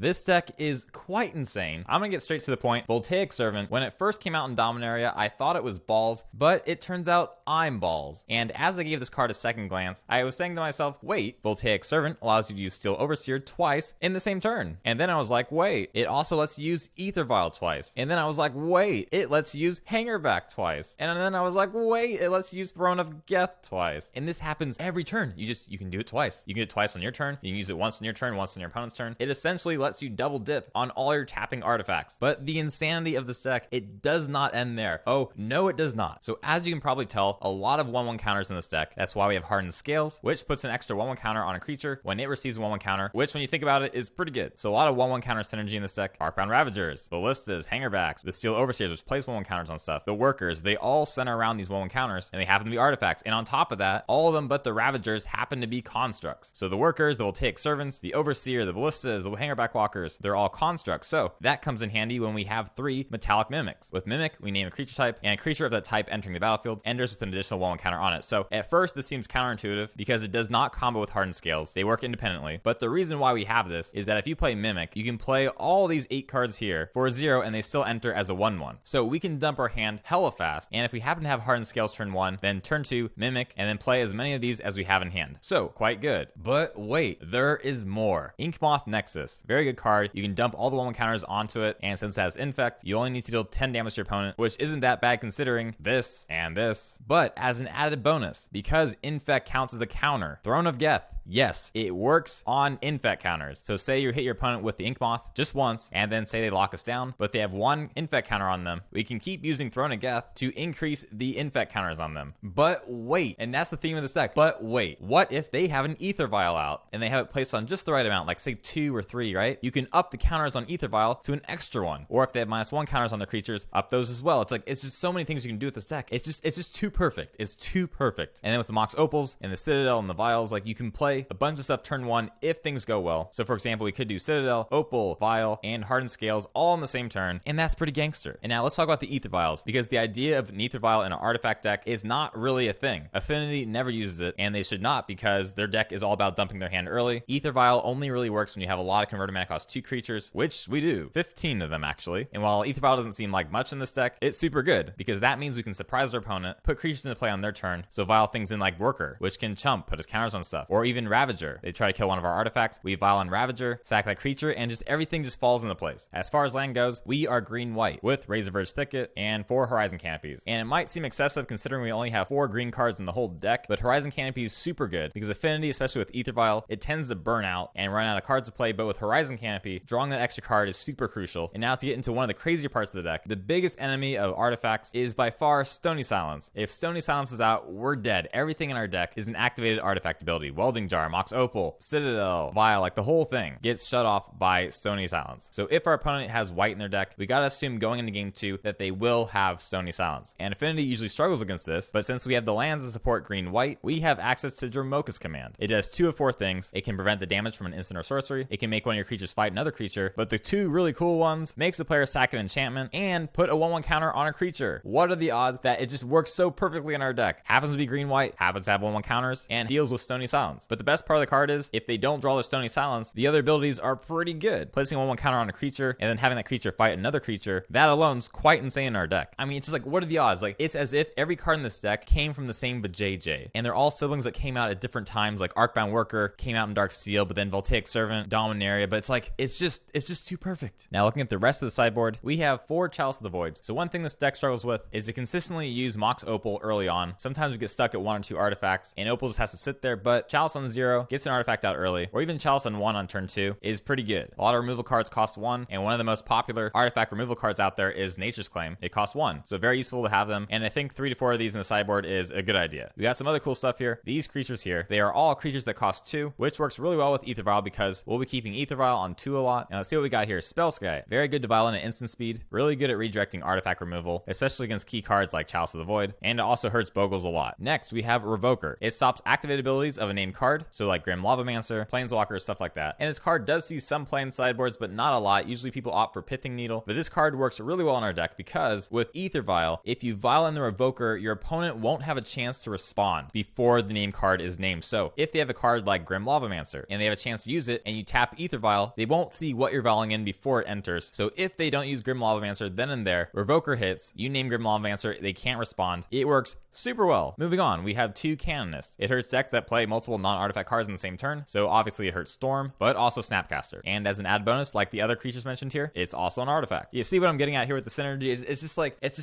This deck is quite insane. I'm gonna get straight to the point. Voltaic Servant, when it first came out in Dominaria, I thought it was balls, but it turns out I'm balls. And as I gave this card a second glance, I was saying to myself, wait, Voltaic Servant allows you to use Steel Overseer twice in the same turn. And then I was like, wait, it also lets you use Aether Vial twice. And then I was like, wait, it lets you use Hangarback twice. And then I was like, wait, it lets you use Throne of Geth twice. And this happens every turn. You can do it twice. You can do it twice on your turn. You can use it once on your turn, once on your opponent's turn. It essentially lets you double dip on all your tapping artifacts. But the insanity of this deck, it does not end there. Oh, no, it does not. So as you can probably tell, a lot of 1/1 counters in this deck. That's why we have Hardened Scales, which puts an extra 1/1 counter on a creature when it receives a 1/1 counter, which when you think about it is pretty good. So a lot of 1/1 counter synergy in this deck. Arcbound Ravagers, Ballistas, Hangarbacks, the Steel Overseers, which place 1/1 counters on stuff. The Workers, they all center around these 1/1 counters, and they happen to be artifacts. And on top of that, all of them but the Ravagers happen to be constructs. So the Workers, the Voltaic Servants, the Overseer, the Ballistas, the Hangarback Walkers, they're all constructs. So that comes in handy when we have 3 Metallic Mimics. With Mimic, we name a creature type, and a creature of that type entering the battlefield enters with an additional 1/1 counter on it. So at first, this seems counterintuitive because it does not combo with Hardened Scales. They work independently. But the reason why we have this is that if you play Mimic, you can play all these 8 cards here for 0, and they still enter as a 1/1. So we can dump our hand hella fast, and if we happen to have Hardened Scales turn 1, then turn 2, Mimic, and then play as many of these as we have in hand. So quite good. But wait, there is more. Inkmoth Nexus, very good card. You can dump all the 1/1 counters onto it, and since it has Infect, you only need to deal 10 damage to your opponent, which isn't that bad considering this and this. But as an added bonus, because Infect counts as a counter, Throne of Geth, yes, it works on Infect counters. So say you hit your opponent with the Inkmoth just once, and then say they lock us down, but they have 1 Infect counter on them. We can keep using Throne of Geth to increase the Infect counters on them. But wait, and that's the theme of this deck, but wait, what if they have an Aether Vial out, and they have it placed on just the right amount, like say 2 or 3, right? You can up the counters on Aether Vial to an extra 1. Or if they have -1 counters on their creatures, up those as well. It's just so many things you can do with this deck. It's just too perfect. It's too perfect. And then with the Mox Opals and the Citadel and the Vials, like you can play a bunch of stuff turn 1 if things go well. So for example, we could do Citadel, Opal, Vial, and Hardened Scales all on the same turn, and that's pretty gangster. And now let's talk about the Aether Vials, because the idea of an Aether Vial in an artifact deck is not really a thing. Affinity never uses it, and they should not, because their deck is all about dumping their hand early. Aether Vial only really works when you have a lot of converted mana cost 2 creatures, which we do, 15 of them actually. And while Aether Vial doesn't seem like much in this deck, it's super good, because that means we can surprise our opponent, put creatures into play on their turn. So Vial things in like Worker, which can chump, put his counters on stuff, or even Ravager. They try to kill one of our artifacts, we Vial on Ravager, sack that creature, and just everything just falls into place. As far as land goes, we are green-white with Razorverge Thicket and 4 Horizon Canopies. And it might seem excessive considering we only have 4 green cards in the whole deck, but Horizon Canopy is super good because Affinity, especially with Aether Vial, it tends to burn out and run out of cards to play, but with Horizon Canopy, drawing that extra card is super crucial. And now to get into one of the crazier parts of the deck, the biggest enemy of artifacts is by far Stony Silence. If Stony Silence is out, we're dead. Everything in our deck is an activated artifact ability. Welding Jar, Mox Opal, Citadel, Vial, like the whole thing gets shut off by Stony Silence. So if our opponent has white in their deck, we gotta assume going into game 2 that they will have Stony Silence. And Affinity usually struggles against this, but since we have the lands to support green-white, we have access to Dromoka's command. It does 2 of 4 things. It can prevent the damage from an instant or sorcery. It can make one of your creatures fight another creature, but the 2 really cool ones makes the player sack an enchantment and put a 1/1 counter on a creature. What are the odds that it just works so perfectly in our deck? Happens to be green-white, happens to have 1/1 counters, and deals with Stony Silence. But the best part of the card is, if they don't draw their Stony Silence, the other abilities are pretty good. Placing a 1/1 counter on a creature, and then having that creature fight another creature, that alone's quite insane in our deck. I mean, it's just like, what are the odds? Like, it's as if every card in this deck came from the same BJJ, and they're all siblings that came out at different times. Like Arcbound Worker came out in Darksteel, but then Voltaic Servant, Dominaria, but it's like, it's just too perfect. Now looking at the rest of the sideboard, we have 4 Chalice of the Voids. So one thing this deck struggles with is to consistently use Mox Opal early on. Sometimes we get stuck at 1 or 2 artifacts, and Opal just has to sit there, but Chalice on 0 gets an artifact out early, or even Chalice on 1 on turn 2 is pretty good. A lot of removal cards cost 1, and one of the most popular artifact removal cards out there is Nature's Claim. It costs 1, so very useful to have them, and I think 3 to 4 of these in the sideboard is a good idea. We got some other cool stuff here. These creatures here, they are all creatures that cost 2, which works really well with Aether Vial because we'll be keeping Aether Vial on 2 a lot. Now let's see what we got here. Spellskite, very good to Vial in at instant speed, really good at redirecting artifact removal, especially against key cards like Chalice of the Void, and it also hurts Bogles a lot. Next, we have Revoker. It stops activated abilities of a named card card. So like Grim Lavamancer, Planeswalker, stuff like that. And this card does see some play in sideboards, but not a lot. Usually people opt for Pithing Needle, but this card works really well in our deck because with Aether Vial, if you Vial in the Revoker, your opponent won't have a chance to respond before the name card is named. So if they have a card like Grim Lavamancer and they have a chance to use it and you tap Aether Vial, they won't see what you're vialing in before it enters. So if they don't use Grim Lavamancer then and there, Revoker hits, you name Grim Lavamancer, they can't respond. It works super well. Moving on, we have 2 Canonist. It hurts decks that play multiple non-artifact cards in the same turn, so obviously it hurts Storm, but also Snapcaster. And as an add bonus, like the other creatures mentioned here, it's also an artifact. You see what I'm getting at here with the synergy? It's just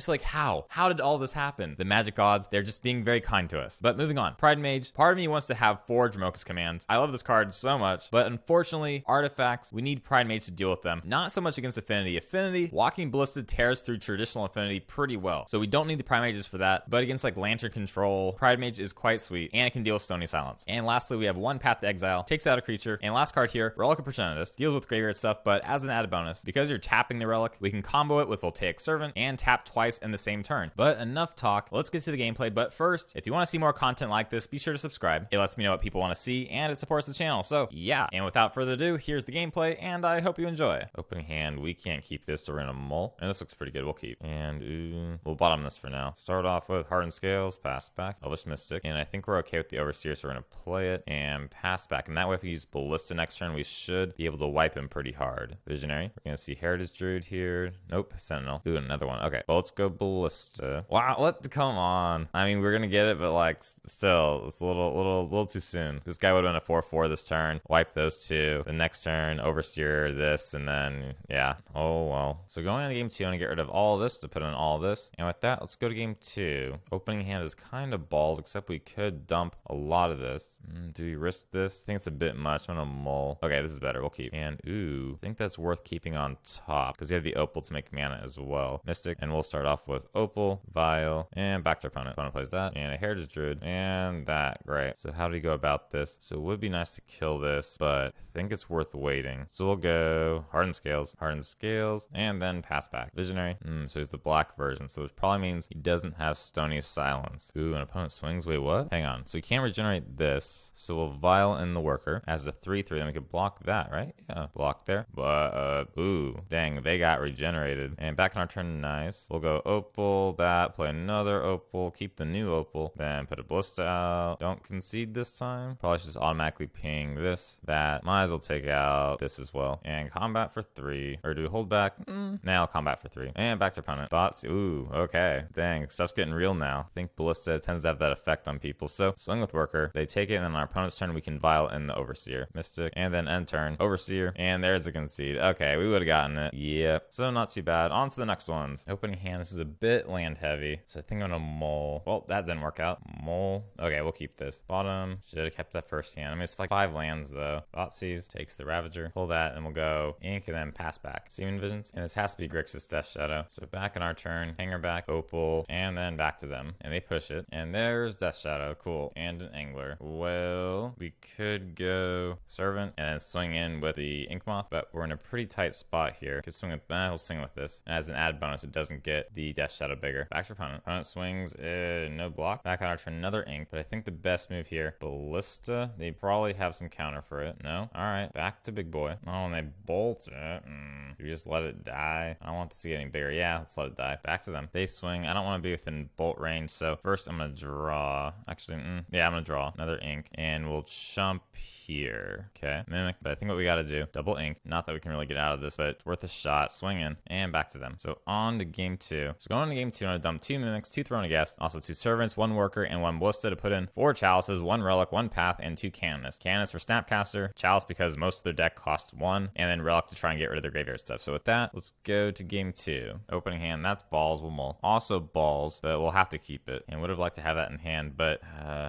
like how did all this happen? The Magic gods, they're just being very kind to us. But moving on, Pridemage. Part of me wants to have 4 Dromoka's command. I love this card so much, but unfortunately, artifacts, we need Pridemage to deal with them. Not so much against Affinity. Affinity, Walking Ballista tears through traditional Affinity pretty well, so we don't need the Pridemages for that. But against like Lantern Control, Pridemage is quite sweet, and it can deal with Stony Silence. And lastly, we have 1 Path to Exile, takes out a creature, and last card here, Relic of Progenitus, deals with graveyard stuff, but as an added bonus, because you're tapping the Relic, we can combo it with Voltaic Servant and tap twice in the same turn. But enough talk, let's get to the gameplay. But first, if you want to see more content like this, be sure to subscribe. It lets me know what people want to see, and it supports the channel. So yeah, and without further ado, here's the gameplay, and I hope you enjoy. Opening hand, we can't keep this, so we're gonna mull. And this looks pretty good, we'll keep. And we'll bottom this for now. Start off with Hardened Scales, pass back, Elvish Mystic, and I think we're okay with the Overseer, so we're gonna play it and pass back. And that way, if we use Ballista next turn, we should be able to wipe him pretty hard. Visionary, we're gonna see Heritage Druid here. Nope, Sentinel. Ooh, another one. Okay, well, let's go Ballista. Wow, come on. I mean, we're gonna get it, but like, still, it's a little too soon. This guy would have been a 4/4 this turn. Wipe those 2. The next turn, Overseer this, and then yeah. Oh well. So going into game 2, I'm gonna get rid of all this to put in all this. And with that, let's go to game 2. Opening hand is kind of balls, except we could dump a lot of this. Do we risk this? I think it's a bit much. I'm gonna mull. Okay, this is better. We'll keep. And ooh, I think that's worth keeping on top because we have the Opal to make mana as well. Mystic, and we'll start off with Opal, Vial, and back to our opponent. Opponent plays that, and a Heritage Druid, and that. Great. So how do we go about this? So it would be nice to kill this, but I think it's worth waiting. So we'll go Hardened Scales, and then pass back. Visionary. So he's the black version, so this probably means he doesn't have Stony Silence. Ooh, an opponent swings. Wait, what? Hang on. So he can't regenerate this, so we'll Vial in the Worker as a 3/3, then we could block that, right? Yeah, block there. But ooh, dang, they got regenerated. And back in our turn, nice. We'll go Opal, that, play another Opal, keep the new Opal, then put a Ballista out. Don't concede this time. Probably should just automatically ping this, that. Might as well take out this as well. And combat for 3. Or do we hold back? Now combat for 3. And back to opponent. Thoughts? Ooh, okay. Dang, stuff's getting real now. I think Ballista tends to have that effect on people. So swing with Worker. They take it, and on our opponent's turn, we can Vial in the Overseer. Mystic, and then end turn. Overseer, and there's a concede. Okay, we would have gotten it. Yep. So not too bad. On to the next ones. Opening hand, this is a bit land heavy, so I think I'm gonna mull. Well, that didn't work out. Mull. Okay, we'll keep this. Bottom. Should have kept that first hand. I mean, it's like 5 lands, though. Thoughtseize takes the Ravager. Pull that, and we'll go Ink, and then pass back. Seaman Visions, and this has to be Grixis Death Shadow. So back in our turn, Hangarback, Opal, and then back to them. And they push it. And there's Death Shadow. Cool. And an Angler. Well, we could go Servant and then swing in with the Inkmoth, but we're in a pretty tight spot here. Could swing with we'll swing with this. And as an add bonus, it doesn't get the Death Shadow bigger. Back to opponent. Opponent swings, no block. Back on our turn, another Ink. But I think the best move here, Ballista. They probably have some counter for it. No? Alright. Back to big boy. Oh, and they bolt it. Do we just let it die? I don't want this to get any bigger. Yeah, let's let it die. Back to them. They swing. I don't want to be within bolt range, so first I'm gonna draw. Actually, yeah, I'm gonna draw another Ink, and we'll chump here. Okay, Mimic, but I think what we gotta do, double Ink. Not that we can really get out of this, but worth a shot. Swing in, and back to them. So on to game 2. So going into game 2, I'm gonna dump 2 Mimics, 2 Throne of Geth, also 2 Servants, 1 Worker, and 1 Ballista to put in 4 Chalices, 1 Relic, 1 Path, and 2 Canonists. Canonists for Snapcaster, Chalice because most of their deck costs 1, and then Relic to try and get rid of their graveyard stuff. So with that, let's go to game 2. Opening hand, that's balls, we'll mull. Also balls, but we'll have to keep it. And would have liked to have that in hand, but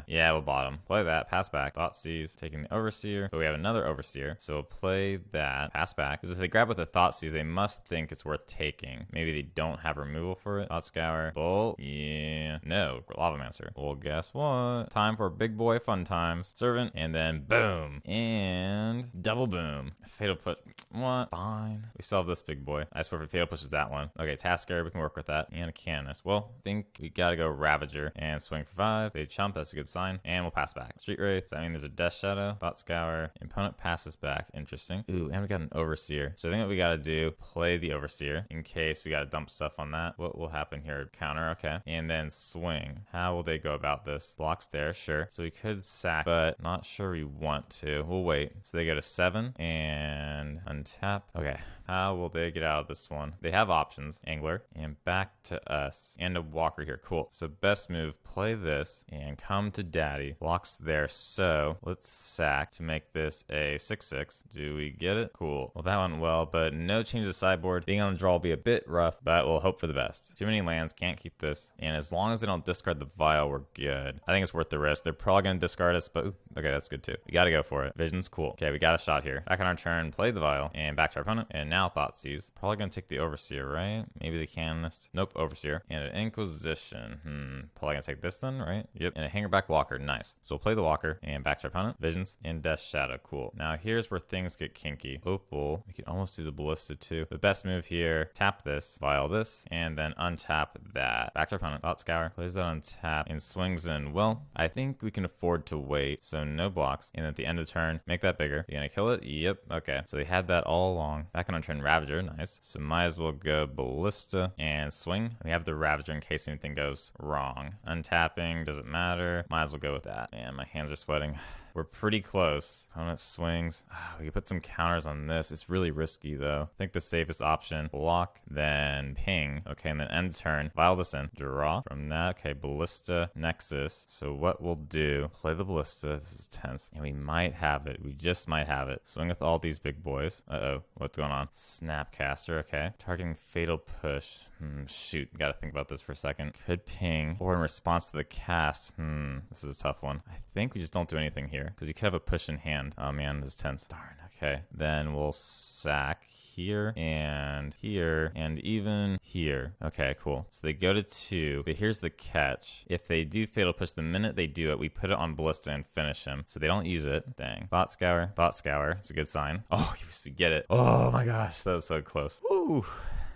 yeah, we'll bottom. Play that, pass back. Thoughtseize, taking the Overseer, but we have another Overseer, so we'll play that, pass back. Because if they grab with the Thoughtseize, they must think it's worth taking. Maybe they don't have removal for it. Thought Scour, Bolt, yeah, no, Lavamancer. Well, guess what? Time for big boy fun times. Servant, and then boom, and double boom. Fatal push, what? Fine. We still have this big boy. I swear if it fatal pushes that one. Okay, Tasker, we can work with that. And a Canonist. Well, I think we gotta go Ravager and swing for 5. They chump, that's a good sign. And we'll pass back. Street Raid. Faith. I mean, there's a Death Shadow, Thought Scour. Opponent passes back. Interesting. Ooh, and we got an Overseer. So I think what we gotta do, play the Overseer in case we gotta dump stuff on that. What will happen here? Counter, okay. And then swing. How will they go about this? Blocks there, sure. So we could sack, but not sure we want to. We'll wait. So they go to 7 and untap. Okay. How will they get out of this one? They have options. Angler. And back to us. And a Walker here. Cool. So best move, play this and come to Daddy. Blocks there. So let's sack to make this a 6/6. Do we get it? Cool. Well, that went well, but no change to sideboard. Being on the draw will be a bit rough, but we'll hope for the best. Too many lands. Can't keep this. And as long as they don't discard the Vial, we're good. I think it's worth the risk. They're probably going to discard us, but ooh, okay, that's good too. We got to go for it. Vision's cool. Okay, we got a shot here. Back on our turn, play the Vial and back to our opponent. And now Thoughtseize. Probably going to take the Overseer, right? Maybe the Canonist. Nope, Overseer. And an Inquisition. Probably going to take this then, right? Yep. And a Hangarback Walker. Nice. So we'll play the Walker and back to our opponent. Visions and Death Shadow. Cool. Now here's where things get kinky. Opal. We can almost do the Ballista too. The best move here, tap this, Vial this, and then untap that. Back to our opponent. Thought Scour. Plays that on tap and swings in. Well, I think we can afford to wait. So no blocks. And at the end of the turn, make that bigger. You gonna kill it? Yep. Okay. So they had that all along. Back on our turn, Ravager. Nice. So might as well go Ballista and swing. We have the Ravager in case anything goes wrong. Untapping, doesn't matter. Might as well go with that. Man, my hands are sweating. We're pretty close. Opponent swings. We could put some counters on this. It's really risky though. I think the safest option, block, then ping. Okay, and then end turn. Vial this in. Draw from that. Okay, Ballista, Nexus. So what we'll do, play the Ballista. This is tense. And we might have it. We just might have it. Swing with all these big boys. Uh-oh. What's going on? Snapcaster. Okay. Targeting Fatal Push. Shoot. Gotta think about this for a second. Could ping. Or in response to the cast. This is a tough one. I think we just don't do anything here. Because you could have a push in hand. Oh man, this is tense. Darn. Okay. Then we'll sack here and even here. Okay, cool. So they go to 2, but here's the catch. If they do Fatal Push, the minute they do it, we put it on Ballista and finish him. So they don't use it. Dang. Thought Scour. Thought Scour. It's a good sign. Oh, yes, we get it. Oh my gosh, that was so close. Woo.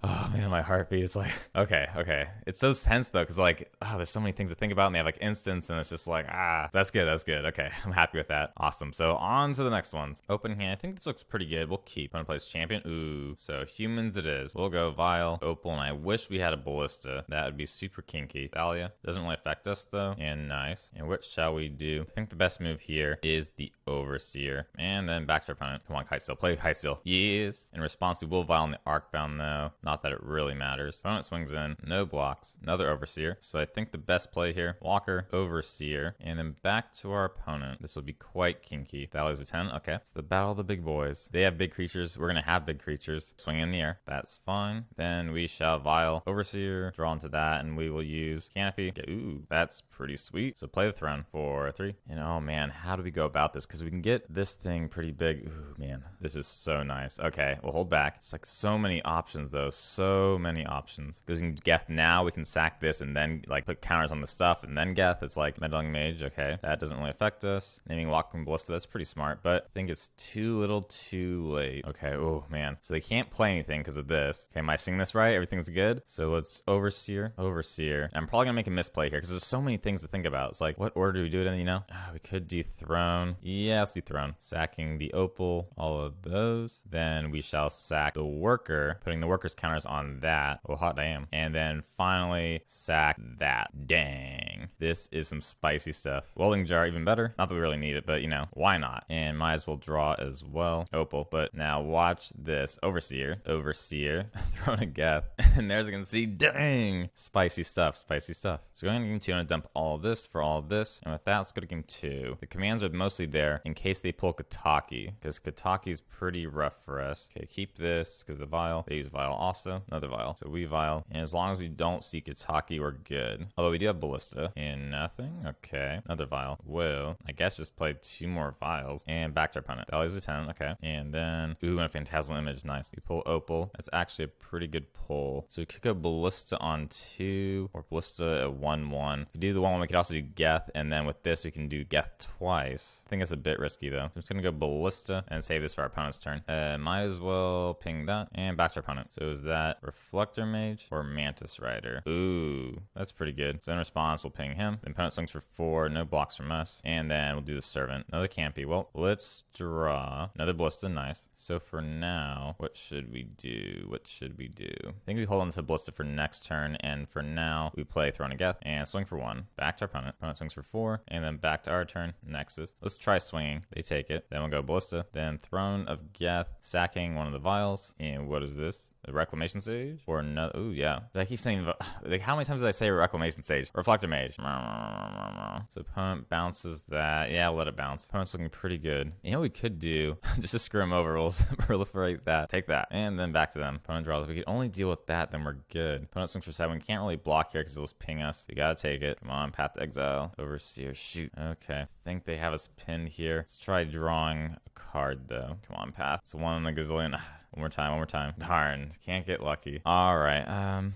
Oh man, my heartbeat is like, okay. It's so tense though, because like, there's so many things to think about, and they have like instants, and it's just like, that's good. Okay, I'm happy with that. Awesome. So on to the next ones. Open hand. I think this looks pretty good. We'll keep. Gonna place champion. Ooh. So humans it is. We'll go Vial, Opal, and I wish we had a Ballista. That would be super kinky. Thalia doesn't really affect us though, and nice. And what shall we do? I think the best move here is the Overseer, and then back to our opponent. Come on, Kitesail. Play Kitesail. Yes. In response, we will Vial on the Arcbound though. Not that it really matters. Opponent swings in, no blocks, another Overseer. So I think the best play here, Walker, Overseer, and then back to our opponent. This will be quite kinky. Thalia's a 10. Okay. It's the battle of the big boys. They have big creatures. We're going to have big creatures. Swing in the air. That's fine. Then we shall Vial, Overseer, draw into that, and we will use Canopy. Ooh, that's pretty sweet. So play the Throne for 3. And oh man, how do we go about this? Because we can get this thing pretty big. Ooh, man, this is so nice. Okay, we'll hold back. It's like so many options though. So many options. Because we can Geth now, we can sack this and then like put counters on the stuff and then Geth. It's like Meddling Mage. Okay, that doesn't really affect us. Naming Walking Ballista, that's pretty smart, but I think it's too little too late. Okay, oh man. So they can't play anything because of this. Okay, am I seeing this right? Everything's good. So let's Overseer. I'm probably gonna make a misplay here because there's so many things to think about. It's like, what order do we do it in, you know? We could do Throne. Yeah, let's do Throne. Sacking the Opal, all of those. Then we shall sack the Worker, putting the Worker's counters on that. Oh, hot I am. And then finally sack that. Dang. This is some spicy stuff. Welding Jar, even better. Not that we really need it, but you know, why not? And might as well draw as well. Opal. But now watch this. Overseer. Throne of Geth. And there's, you can see, dang. Spicy stuff. So going to game 2, I'm going to dump all of this for all of this. And with that, let's go to game 2. The commands are mostly there in case they pull Qasali, because Qasali's pretty rough for us. Okay, keep this because the Vial. They use Vial also. Another Vial. So we Vial. And as long as we don't see Qasali, we're good. Although we do have Ballista. And nothing. Okay. Another Vial. Whoa. I guess just play 2 more Vials. And back to our opponent. Value's a 10. Okay. And then, ooh, and a Phantasmal Image. Nice. We pull Opal. That's actually a pretty good pull. So we could go Ballista on 2 or Ballista at 1/1. We do the 1/1. We could also do Geth. And then with this, we can do Geth twice. I think it's a bit risky though. So I'm just going to go Ballista and save this for our opponent's turn. Might as well ping that and back to our opponent. So is that Reflector Mage or Mantis Rider? Ooh, that's pretty good. So in response, we'll ping swing him. The opponent swings for 4, no blocks from us. And then we'll do the Servant. Another Canopy. Well, let's draw another Ballista. Nice. So for now, what should we do? What should we do? I think we hold on to Ballista for next turn, and for now, we play Throne of Geth and swing for 1. Back to our opponent. Opponent swings for 4, and then back to our turn. Nexus. Let's try swinging. They take it. Then we'll go Ballista. Then Throne of Geth, sacking one of the vials. And what is this? A Reclamation Sage? Or another? Ooh, yeah. I keep saying, like, how many times did I say Reclamation Sage? Reflector Mage. So opponent bounces that. Yeah, I'll let it bounce. Opponent's looking pretty good. You know what we could do? Just to screw him over, we'll proliferate that. Take that. And then back to them. Opponent draws. If we could only deal with that, then we're good. Opponent swings for 7. We can't really block here because it'll just ping us. We gotta take it. Come on, Path to Exile. Overseer. Shoot. Okay. I think they have us pinned here. Let's try drawing a card, though. Come on, Path. It's 1 in a gazillion. One more time. Darn, can't get lucky. All right.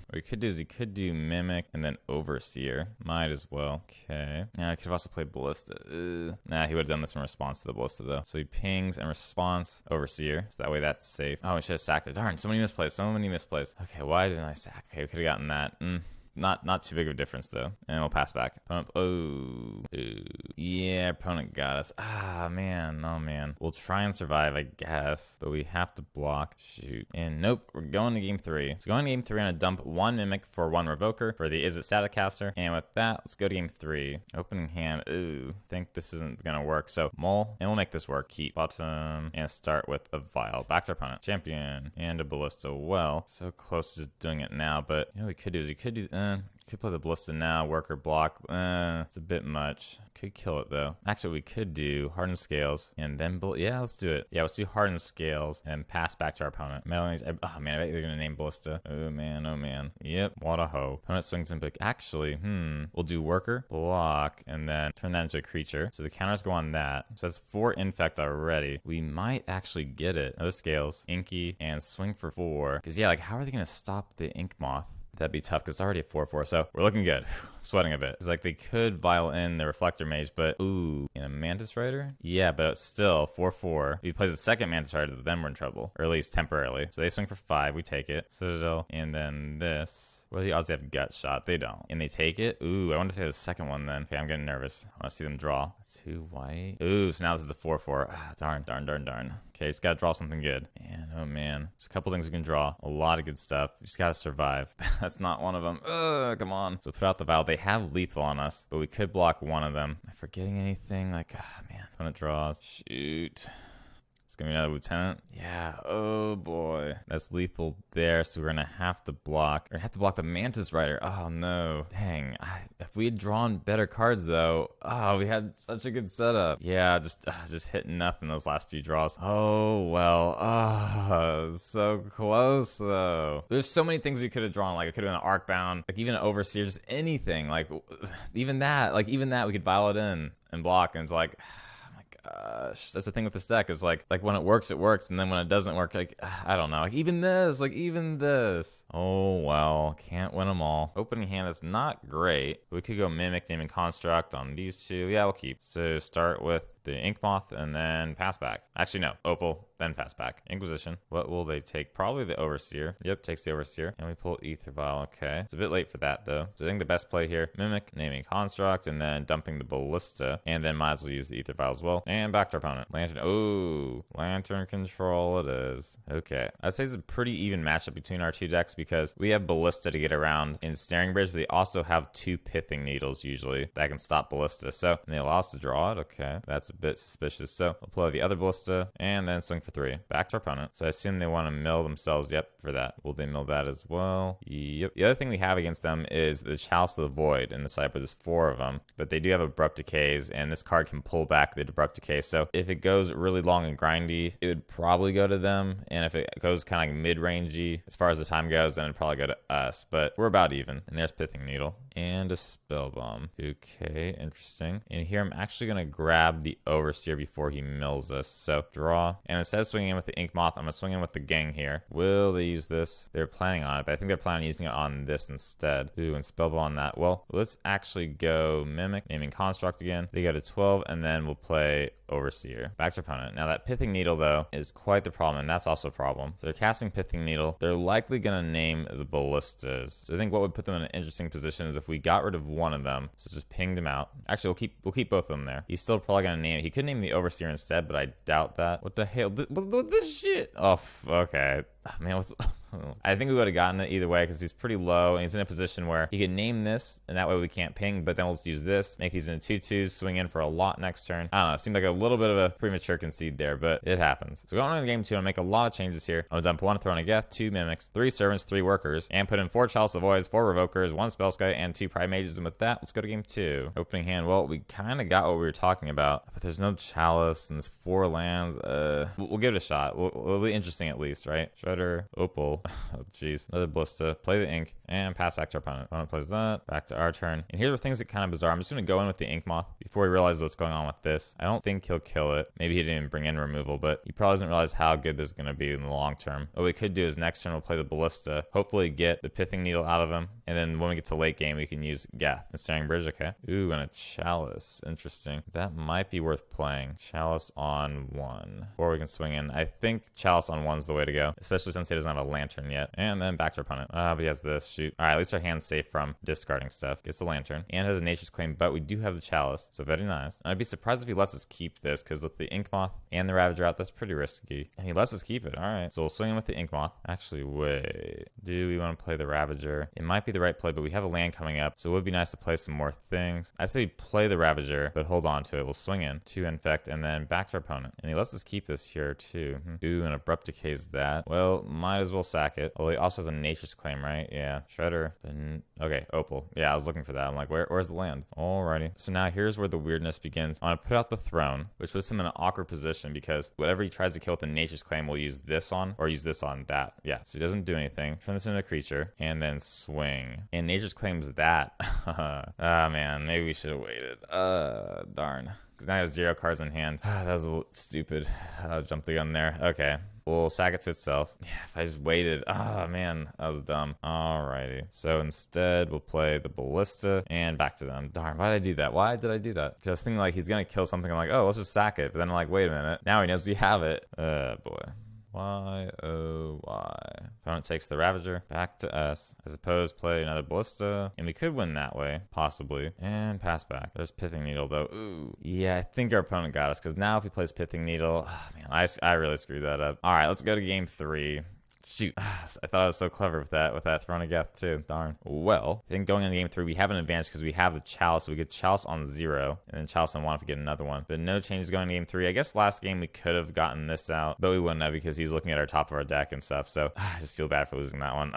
What we could do is we could do Mimic and then Overseer. Might as well. Okay. Yeah, I could have also played Ballista. Nah, he would have done this in response to the Ballista, though. So he pings and response Overseer. So that way that's safe. Oh, we should have sacked it. Darn, so many misplays. Okay, why didn't I sack? Okay, we could have gotten that. Not too big of a difference, though. And we'll pass back. Opponent, yeah, opponent got us. Ah, man. Oh, man. We'll try and survive, I guess. But we have to block. Shoot. And nope, we're going to game 3. So going to game 3, I'm going to dump 1 Mimic for 1 Revoker for the Is It Static Caster. And with that, let's go to game 3. Opening hand. Ooh, think this isn't going to work. So mull, and we'll make this work. Keep bottom, and start with a Vial. Back to our opponent. Champion, and a Ballista. Well, so close to just doing it now. But you know what we could do is we could do... could play the Ballista now, Worker block. It's a bit much. Could kill it, though. Actually, we could do Hardened Scales, and then... yeah, let's do it. Yeah, let's do Hardened Scales, and pass back to our opponent. Oh, man, I bet they're going to name Ballista. Oh, man. Yep, what a hoe. Opponent swings in big. Actually, we'll do Worker, block, and then turn that into a creature. So the counters go on that. So that's 4 Infect already. We might actually get it. Another Scales, Inky, and swing for 4. Because, yeah, like, how are they going to stop the Inkmoth? That'd be tough because it's already a 4/4, so we're looking good. Sweating a bit. It's like they could vial in the Reflector Mage, but ooh, in a Mantis Rider? Yeah, but it's still 4/4. If he plays the second Mantis Rider, then we're in trouble, or at least temporarily. So they swing for 5, we take it. Citadel, and then this. What are the odds they have Gut Shot? They don't. And they take it? Ooh, I wonder if they have the second one then. Okay, I'm getting nervous. I want to see them draw. 2 white. Ooh, so now this is a 4/4. Ah, darn. Okay, just gotta draw something good. And oh man, there's a couple things we can draw. A lot of good stuff. We just gotta survive. That's not one of them. Ugh, come on. So put out the Vial. They have lethal on us, but we could block one of them. Am I forgetting anything? Like, ah, man. Opponent draws. Shoot. It's gonna be another Lieutenant. Yeah. Oh boy. That's lethal there. So we're gonna have to block. We're gonna have to block the Mantis Rider. Oh no. Dang. If we had drawn better cards though. Oh, we had such a good setup. Yeah. Just hitting nothing those last few draws. Oh well. Oh, so close though. There's so many things we could have drawn. Like it could have been an Arcbound. Like even an Overseer. Just anything. Like even that. Like even that we could vial it in and block. And it's like. Gosh, that's the thing with this deck is like when it works, and then when it doesn't work, like I don't know, like even this. Oh well, can't win them all. Opening hand is not great. We could go Mimic, Naming Construct on these 2. Yeah, we'll keep. So start with the Inkmoth and then pass back. Actually, no, Opal, then pass back. Inquisition. What will they take? Probably the Overseer. Yep, takes the Overseer. And we pull Aether Vial. Okay. It's a bit late for that, though. So I think the best play here, Mimic, Naming Construct, and then dumping the Ballista. And then might as well use the Aether Vial as well. And back to our opponent. Lantern. Oh, Lantern Control it is. Okay. I'd say it's a pretty even matchup between our 2 decks because we have Ballista to get around in Snaring Bridge, but they also have 2 Pithing Needles usually that can stop Ballista. So they allow us to draw it. Okay. That's a bit suspicious. So we'll play the other Ballista and then swing for 3. Back to our opponent. So I assume they want to mill themselves. Yep, for that. Will they mill that as well? Yep. The other thing we have against them is the Chalice of the Void in the Sideboard. There's 4 of them, but they do have Abrupt Decays, and this card can pull back the Abrupt Decay. So if it goes really long and grindy, it would probably go to them. And if it goes kind of like mid-rangey, as far as the time goes, then it'd probably go to us. But we're about even. And there's Pithing Needle. And a Spell Bomb. Okay, interesting. And here I'm actually going to grab the Overseer before he mills us. So draw. And instead of swinging in with the Inkmoth, I'm going to swing in with the Gang here. Will they use this? They're planning on it, but I think they're planning on using it on this instead. Ooh, and Spell Bomb on that. Well, let's actually go Mimic, Naming Construct again. They go to 12, and then we'll play Overseer. Back to opponent. Now that Pithing Needle, though, is quite the problem, and that's also a problem. So they're casting Pithing Needle. They're likely going to name the Ballistas. So I think what would put them in an interesting position is if we got rid of one of them, so just pinged him out. Actually, we'll keep both of them there. He's still probably going to name it. He could name the Overseer instead, but I doubt that. What the hell? What this shit? Oh, okay. Man, I think we would have gotten it either way because he's pretty low and he's in a position where he can name this and that way we can't ping, but then we'll just use this, make these into 2/2s, swing in for a lot next turn. I don't know, it seemed like a little bit of a premature concede there, but it happens. So going into game 2, I'm going to make a lot of changes here. I'm going to dump 1 Throne of Geth, 2 Mimics, 3 Servants, 3 Workers, and put in 4 Chalice of Voids, 4 Revokers, 1 Spellskite, and 2 Pridemages. And with that, let's go to game 2. Opening hand, well, we kind of got what we were talking about, but there's no Chalice and there's 4 lands. We'll give it a shot. It'll be interesting at least, right? Shredder, Opal. Oh, jeez. Another Ballista. Play the Ink and pass back to our opponent. Opponent plays that. Back to our turn. And here's where things get kind of bizarre. I'm just going to go in with the Inkmoth before he realizes what's going on with this. I don't think he'll kill it. Maybe he didn't even bring in removal, but he probably doesn't realize how good this is going to be in the long term. What we could do is next turn we'll play the Ballista. Hopefully get the Pithing Needle out of him. And then when we get to late game, we can use Geth. And Staring Bridge, okay. Ooh, and a Chalice. Interesting. That might be worth playing. Chalice on 1. Or we can swing in. I think Chalice on 1's the way to go, especially since he doesn't have a Lantern yet. And then back to our opponent. But he has this. Shoot. All right, at least our hand's safe from discarding stuff. Gets the Lantern and has a Nature's Claim, but we do have the Chalice, so very nice. And I'd be surprised if he lets us keep this, because with the Inkmoth and the Ravager out, that's pretty risky. And he lets us keep it. All right, so we'll swing in with the Inkmoth. Actually, wait. Do we want to play the Ravager? It might be the right play, but we have a land coming up, so it would be nice to play some more things. I say play the Ravager, but hold on to it. We'll swing in to Infect and then back to our opponent. And he lets us keep this here too. Ooh, and Abrupt Decays that. Well, might as well sack it. Although he also has a Nature's Claim, right? Yeah. Shredder. Okay, Opal. Yeah, I was looking for that. I'm like, where's the land? Alrighty. So now here's where the weirdness begins. I'm going to put out the Throne, which puts him in an awkward position because whatever he tries to kill with the Nature's Claim, we'll use this on or use this on that. Yeah, so he doesn't do anything. Turn this into a creature and then swing. And Nature's Claim's that. Ah, man, maybe we should have waited. Darn. Because now I have 0 cards in hand. That was a little stupid. I'll jump the gun there. Okay. We'll sack it to itself. Yeah, if I just waited. Man, that was dumb. Alrighty. So instead, we'll play the Ballista and back to them. Darn, why did I do that? Why did I do that? Because I was thinking like he's going to kill something. I'm like, oh, let's just sack it. But then I'm like, wait a minute. Now he knows we have it. Boy. Why, oh, why? Opponent takes the Ravager back to us. I suppose play another Ballista. And we could win that way, possibly. And pass back. There's Pithing Needle, though. Ooh. Yeah, I think our opponent got us. Because now if he plays Pithing Needle, man, I really screwed that up. All right, let's go to game 3. Shoot, I thought I was so clever with that Throne of Geth too. Darn. Well, I think going into game 3, we have an advantage because we have the Chalice. So we get Chalice on 0, and then Chalice on 1 if we get another one. But no changes going into game 3. I guess last game we could have gotten this out, but we wouldn't have because he's looking at our top of our deck and stuff. So I just feel bad for losing that one.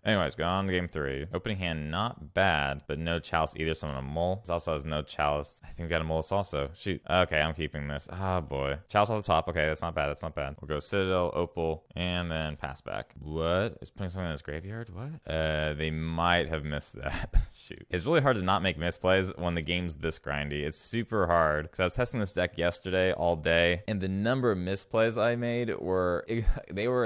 Anyways, going on to game 3. Opening hand, not bad, but no Chalice either, so I'm going to mull. This also has no Chalice. I think we got a mull this also. Shoot. Okay, I'm keeping this. Boy. Chalice on the top. Okay, that's not bad. That's not bad. We'll go Citadel, Opal, and then pass back. What? Is putting something in his graveyard? What? They might have missed that. Shoot. It's really hard to not make misplays when the game's this grindy. It's super hard because I was testing this deck yesterday all day, and the number of misplays I made were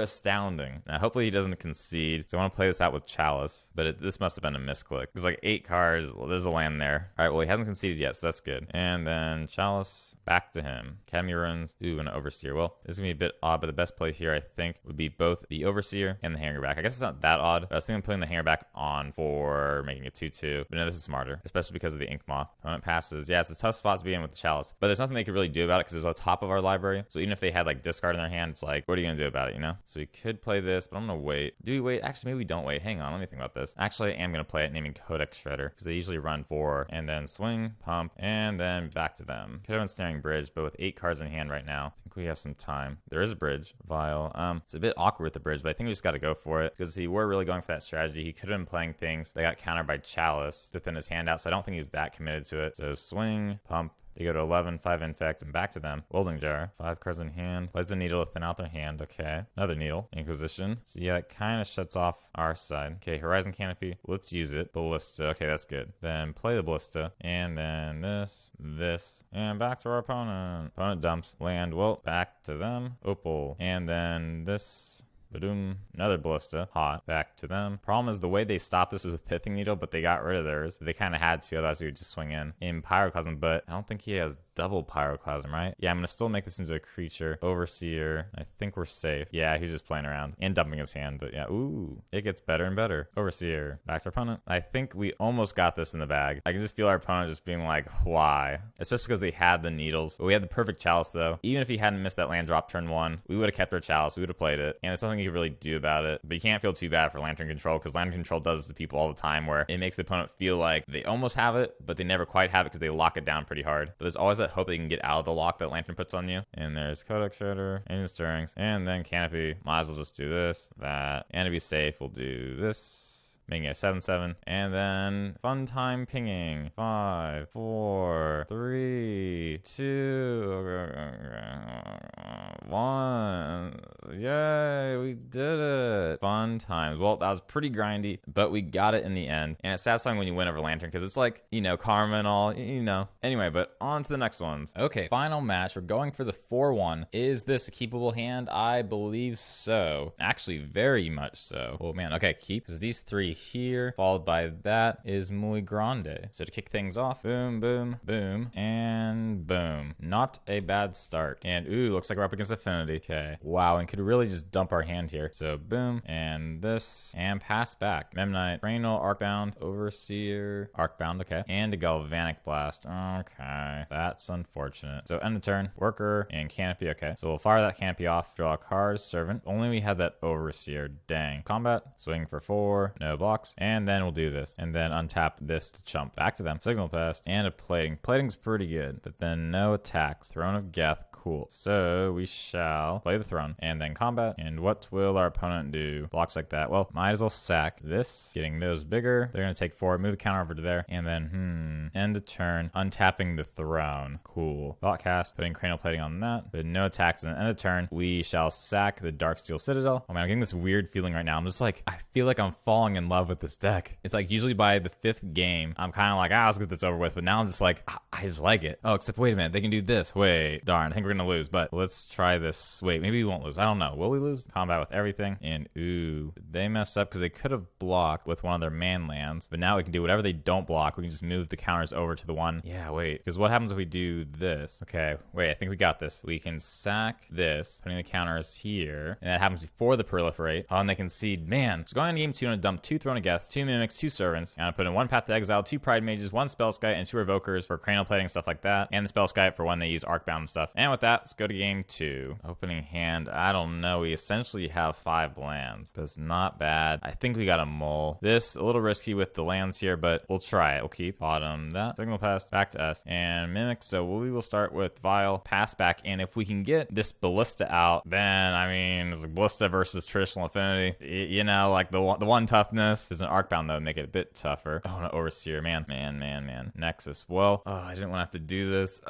astounding. Now, hopefully he doesn't concede, so I want to play this out with Chalice, but this must have been a misclick. There's like 8 cards. Well, there's a land there. All right, well, he hasn't conceded yet, so that's good. And then Chalice, back to him. Academy Ruins. Ooh, and an Overseer. Well, this is going to be a bit odd, but the best play here, I think, would be both the Overseer and the Hangarback. I guess it's not that odd, but I was thinking of putting the Hangarback on for making it 2/2. But no, this is smarter, especially because of the Inkmoth. Opponent passes. Yeah, it's a tough spot to be in with the Chalice, but there's nothing they could really do about it because it's on top of our library. So even if they had like discard in their hand, it's like, what are you going to do about it, you know? So we could play this, but I'm going to wait. Do we wait? Actually, maybe we don't wait. Hang on, let me think about this. Actually, I am going to play it naming Codex Shredder because they usually run 4 and then swing, pump, and then back to them. Could have been Snaring Bridge, but with 8 cards in hand right now, I think we have some time. There is a bridge. Vial. It's a bit awkward with the bridge, but I think we just got to go for it because we're really going for that strategy. He could have been playing things that got countered by Chalice to thin his hand out, so I don't think he's that committed to it. So swing, pump. They go to 11, 5 Infect, and back to them. Welding Jar, 5 cards in hand. Plays the Needle to thin out their hand. Okay. Another Needle. Inquisition. So yeah, it kind of shuts off our side. Okay, Horizon Canopy. Let's use it. Ballista. Okay, that's good. Then play the Ballista. And then this, and back to our opponent. Opponent dumps land. Well, back to them. Opal. And then this. Ba-doom. Another Ballista. Hot. Back to them. Problem is the way they stopped this is with Pithing Needle, but they got rid of theirs. They kind of had to, otherwise we would just swing in Pyroclasm, but I don't think he has double Pyroclasm, right? Yeah, I'm gonna still make this into a creature. Overseer. I think we're safe. Yeah, he's just playing around and dumping his hand, but yeah. Ooh, it gets better and better. Overseer. Back to our opponent. I think we almost got this in the bag. I can just feel our opponent just being like, why? Especially because they had the needles. But we had the perfect Chalice, though. Even if he hadn't missed that land drop turn 1, we would have kept our Chalice. We would have played it. And there's nothing you can really do about it. But you can't feel too bad for Lantern Control, because Lantern Control does this to people all the time, where it makes the opponent feel like they almost have it, but they never quite have it because they lock it down pretty hard. But there's always that hope they can get out of the lock that Lantern puts on you. And there's Codex Shredder, Ancient Stirrings, and then Canopy. Might as well just do this, that. And to be safe, we'll do this. Making it 7/7, and then fun time pinging. 5, 4, 3, 2, 1. Yay, we did it. Fun times. Well, that was pretty grindy, but we got it in the end. And it's satisfying when you win over Lantern, because it's like, you know, karma and all, you know. Anyway, but on to the next ones. Okay, final match. We're going for the 4-1. Is this a keepable hand? I believe so. Actually, very much so. Oh man, okay, keep. Because these 3 here, followed by that is muy grande. So to kick things off, boom, boom, boom, and boom. Not a bad start. And ooh, looks like we're up against Affinity. Okay, wow, and could really just dump our hand here. So boom, and this, and pass back. Memnite, Cranial, Arcbound, Overseer, Arcbound, okay, and a Galvanic Blast. Okay, that's unfortunate. So end of turn, Worker, and Canopy, okay. So we'll fire that Canopy off, draw a card, Servant. Only we had that Overseer, dang. Combat, swing for 4, no blocks. And then we'll do this. And then untap this to chump. Back to them. Signal Pest. And a Plating. Plating's pretty good. But then no attacks. Throne of Geth. Cool. So we shall play the Throne. And then combat. And what will our opponent do? Blocks like that. Well, might as well sack this. Getting those bigger. They're going to take 4. Move the counter over to there. And then, end of turn. Untapping the Throne. Cool. Thought cast. Putting Cranial Plating on that. But no attacks. And then end of turn. We shall sack the Darksteel Citadel. Oh man, I'm getting this weird feeling right now. I'm just like, I feel like I'm falling in love with this deck. It's like usually by the 5th game, I'm kind of like, let's get this over with. But now I'm just like, I just like it. Oh, except wait a minute, they can do this. Wait, darn, I think we're gonna lose. But let's try this. Wait, maybe we won't lose. I don't know. Will we lose? Combat with everything. And ooh, they messed up because they could have blocked with one of their man lands. But now we can do whatever they don't block. We can just move the counters over to the one. Yeah, wait. Because what happens if we do this? Okay, wait, I think we got this. We can sack this, putting the counters here. And that happens before the proliferate. Oh, and they concede. Man, so going on game 2, I'm gonna dump 2 Throne of Geth, 2 Mimics, 2 Servants. And I put in 1 Path to Exile, 2 Pridemages, 1 Spellskite, and 2 Revokers for Cranial Plating, stuff like that. And the Spellskite for when they use Arcbound and stuff. And with that, let's go to game 2. Opening hand, I don't know. We essentially have 5 lands. That's not bad. I think we got a mull. This, a little risky with the lands here, but we'll try it. We'll keep bottom that. Signal Pest, back to us. And Mimic, so we will start with Vial, pass back. And if we can get this Ballista out, then, I mean, it's like Ballista versus traditional Affinity. You know, like the one toughness is an Arcbound, though, make it a bit tougher. Oh, no, Overseer, man. Nexus. Well, I didn't want to have to do this.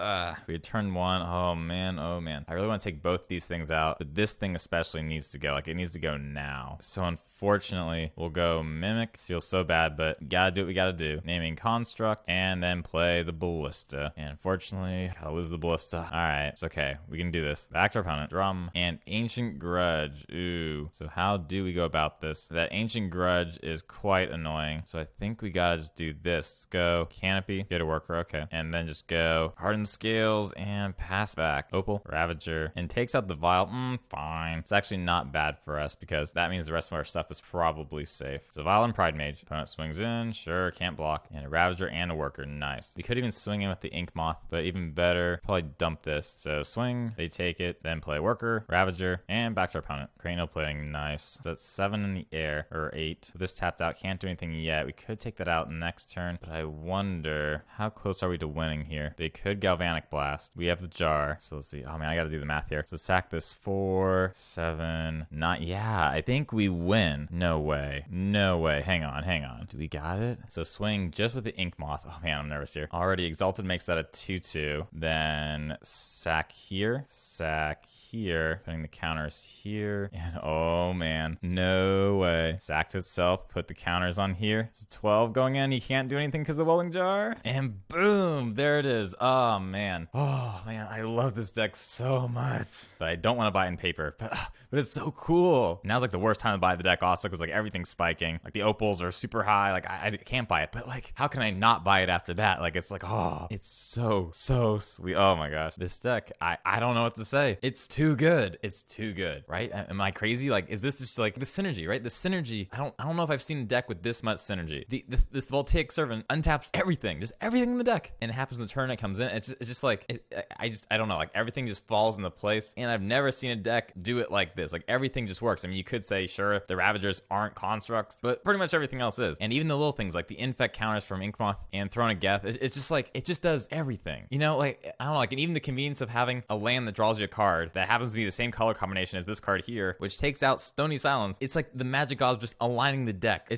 We had turn 1. Oh, man. I really want to take both these things out, but this thing especially needs to go. Like, it needs to go now. So, unfortunately, we'll go Mimic. Feels so bad, but gotta do what we gotta do. Naming Construct, and then play the Ballista. And unfortunately, gotta lose the Ballista. Alright, it's okay. We can do this. Back to our opponent. Drum and Ancient Grudge. Ooh. So how do we go about this? That Ancient Grudge is quite annoying. So I think we gotta just do this. Let's go Canopy, get a Worker, okay. And then just go Hardened Scales and pass back. Opal, Ravager, and takes out the Vial. Fine. It's actually not bad for us because that means the rest of our stuff is probably safe. So Vial and Pridemage. Opponent swings in, sure, can't block. And a Ravager and a Worker, nice. We could even swing in with the Inkmoth, but even better, probably dump this. So swing, they take it, then play Worker, Ravager, and back to our opponent. Cranial Plating, nice. So that's 7 in the air, or 8. With this tapped out, can't do anything yet. We could take that out next turn, but I wonder, how close are we to winning here? They could Galvanic Blast. We have the jar, so let's see. Oh man, I gotta do the math here. So sack this 4, 7, 9. Yeah, I think we win. win. No way. No way. Hang on. Do we got it? So swing just with the Inkmoth. Oh man, I'm nervous here. Already Exalted makes that a 2/2. Then sack here. Putting the counters here. And oh man, no way. Sack to itself, put the counters on here. It's a 12 going in. He can't do anything because of the Welding Jar. And boom, there it is. Oh man, I love this deck so much. But I don't want to buy it in paper. But it's so cool. Now's like the worst time to buy the deck also because like everything's spiking. Like the opals are super high. Like I can't buy it. But like, how can I not buy it after that? Like it's like, oh, it's so sweet. Oh my gosh, this deck, I don't know what to say. It's too good. It's too good, right? Am I crazy? Like, is this just like the synergy, right? The synergy. I don't know if I've seen a deck with this much synergy. This Voltaic Servant untaps everything, just everything in the deck, and it happens in the turn it comes in. It's just like I don't know. Like everything just falls into place, and I've never seen a deck do it like this. Like everything just works. I mean, you could say sure the Ravagers aren't constructs, but pretty much everything else is. And even the little things like the Infect counters from Inkmoth and Throne of Geth, it's just like it just does everything. You know, like I don't know. Like, and even the convenience of having a land that draws you a card that happens to be the same color combination as this card here, which takes out Stony Silence. It's like the magic gods just aligning the deck.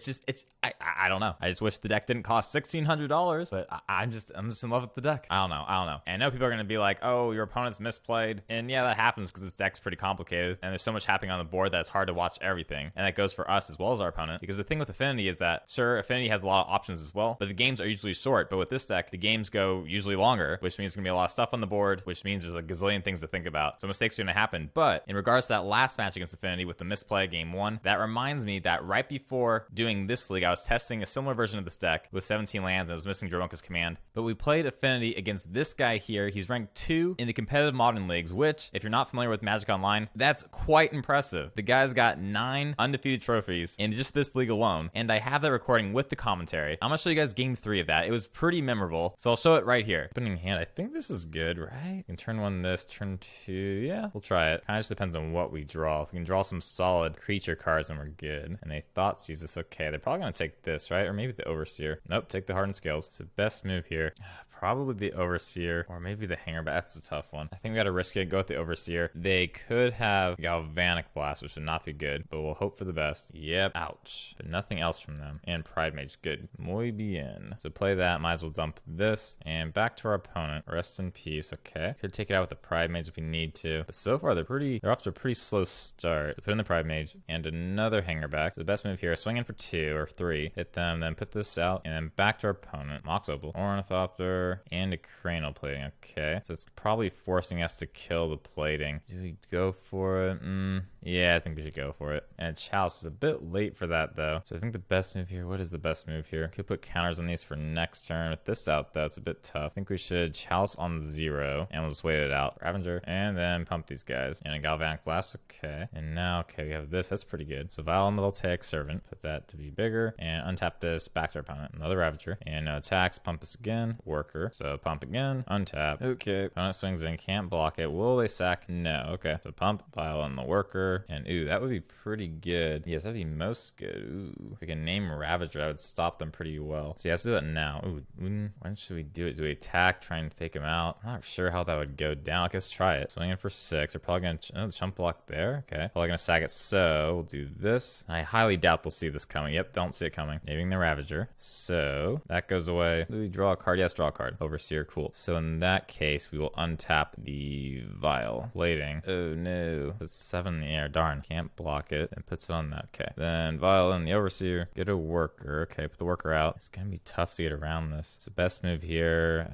I don't know. I just wish the deck didn't cost $1,600, but I'm just in love with the deck. I don't know. And I know people are gonna be like, oh, your opponent's misplayed, and yeah, that happens because this deck's pretty complicated, and there's so much happening on the board that it's hard to watch everything, and that goes for us as well as our opponent. Because the thing with Affinity is that sure, Affinity has a lot of options as well, but the games are usually short. But with this deck, the games go usually longer, which means there's gonna be a lot of stuff on the board, which means there's a gazillion things to think about. So mistakes are gonna happen. But in regards to that last match against Affinity with the misplay game 1, that reminds me that right before doing this league, I was testing a similar version of this deck with 17 lands and I was missing Dromoka's command. But we played Affinity against this guy here. He's ranked 2 in the competitive modern leagues, which, if you're not familiar with Magic Online, that's quite impressive. The guy's got 9 undefeated trophies in just this league alone, and I have that recording with the commentary. I'm gonna show you guys game 3 of that. It was pretty memorable, so I'll show it right here. Opening hand, I think this is good, right? You can turn 1 this, turn 2, yeah, we'll try it. Kind of just depends on what we draw. If we can draw some solid creature cards, then we're good. And they Thoughtseize this, okay. They're probably gonna take this, right? Or maybe the Overseer. Nope, take the Hardened Scales. So best move here. Probably the Overseer, or maybe the Hangarback. That's a tough one. I think we gotta risk it, go with the Overseer. They could have Galvanic Blast, which would not be good, but we'll hope for the best. Yep, ouch. But nothing else from them. And Pridemage, good. Muy bien. So play that, might as well dump this, and back to our opponent. Rest in peace, okay. Could take it out with the Pridemage if we need to, but so far they're off to a pretty slow start. So put in the Pridemage, and another Hangarback. So the best move here, swing in for 2 or 3, hit them, then put this out, and then back to our opponent. Mox Opal, Ornithopter, and a cranial plating. Okay, so it's probably forcing us to kill the plating. Do we go for it? Yeah, I think we should go for it. And Chalice is a bit late for that though. So I think the best move here, what is the best move here? Could put counters on these for next turn. With this out though, it's a bit tough. I think we should Chalice on 0 and we'll just wait it out. Ravager, and then pump these guys. And a Galvanic Blast, okay. And now, okay, we have this, that's pretty good. So Vial on the Voltaic Servant, put that to be bigger, and untap this, back to our opponent. Another Ravager, and no attacks, pump this again. Worker. So pump again, untap. Okay, opponent swings in, can't block it. Will they sack? No. Okay, so pump, Vial on the Worker, and ooh, that would be pretty good. Yes, that'd be most good. Ooh, if we can name Ravager, I would stop them pretty well. So yeah, let's do that now. Ooh, when should we do it? Do we attack, try and fake him out? I'm not sure how that would go down. I guess try it. Swing in for 6. They're probably gonna chump block there. Okay, probably gonna sack it. So we'll do this. I highly doubt they'll see this coming. Yep, don't see it coming. Naming the Ravager. So that goes away. Do we draw a card? Yes, draw a card. Overseer, cool. So in that case, we will untap the Vial. Plating. Oh no. It's 7 in the air. Darn. Can't block it. And puts it on that. Okay. Then Vial and the Overseer. Get a Worker. Okay, put the Worker out. It's gonna be tough to get around this. So best move here,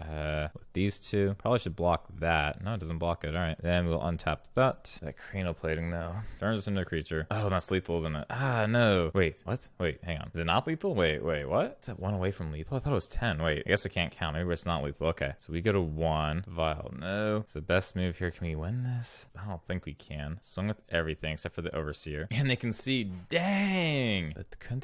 with these two. Probably should block that. No, it doesn't block it. Alright. Then we'll untap that. That cranial plating though. Turns us into a creature. Oh, that's lethal, isn't it? Ah, no. Wait, what? Wait, hang on. Is it not lethal? Wait, what? Is that 1 away from lethal? I thought it was 10. Wait, I guess I can't count. Maybe it's not lethal. Okay, so we go to 1. Vial, no. So best move here. Can we win this? I don't think we can. Swing with everything except for the Overseer. And they can see, dang! But could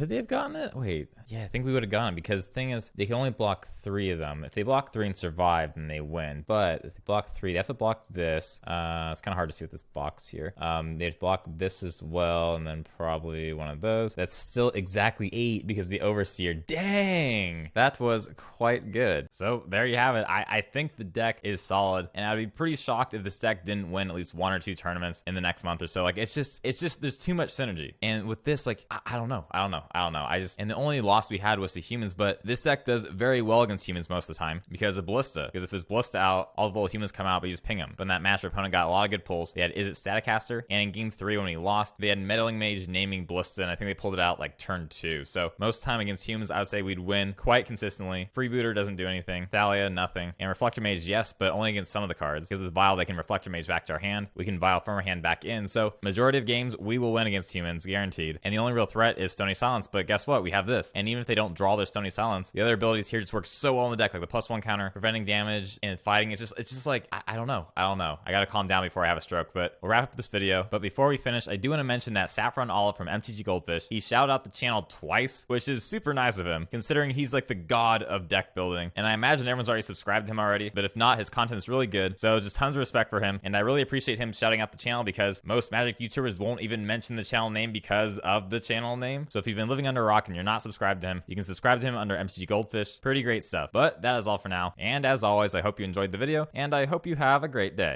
they have gotten it? Wait, yeah, I think we would have gotten it because the thing is, they can only block 3 of them. If they block 3 and survive, then they win. But if they block 3, they have to block this. It's kind of hard to see with this box here. They'd block this as well, and then probably one of those. That's still exactly 8 because the Overseer, dang! That was quite good. So there you have it. I think the deck is solid, and I'd be pretty shocked if this deck didn't win at least 1 or 2 tournaments in the next month or so. Like, it's just there's too much synergy. And with this, like, I don't know. And the only loss we had was to humans, but this deck does very well against humans most of the time because of Ballista. Because if there's Ballista out, all the little humans come out, but you just ping them. But that match, our opponent got a lot of good pulls. They had Is It Staticaster, and in game 3 when we lost, they had Meddling Mage naming Ballista, and I think they pulled it out like turn 2. So most time against humans, I would say we'd win quite consistently. Freebooter doesn't do anything. Thalia, nothing. And Reflector Mage, yes, but only against some of the cards. Because with Vial, they can Reflector Mage back to our hand. We can Vial from our hand back in. So majority of games, we will win against humans, guaranteed. And the only real threat is Stony Silence, but guess what? We have this. And even if they don't draw their Stony Silence, the other abilities here just work so well in the deck, like the +1 counter, preventing damage, and fighting. It's just like, I don't know. I gotta calm down before I have a stroke, but we'll wrap up this video. But before we finish, I do want to mention that Saffron Olive from MTG Goldfish, he shouted out the channel twice, which is super nice of him, considering he's like the god of deck building. And I imagine everyone's already subscribed to him already, but if not, his content's really good. So just tons of respect for him. And I really appreciate him shouting out the channel because most Magic YouTubers won't even mention the channel name because of the channel name. So if you've been living under a rock and you're not subscribed to him, you can subscribe to him under MTG Goldfish. Pretty great stuff. But that is all for now. And as always, I hope you enjoyed the video, and I hope you have a great day.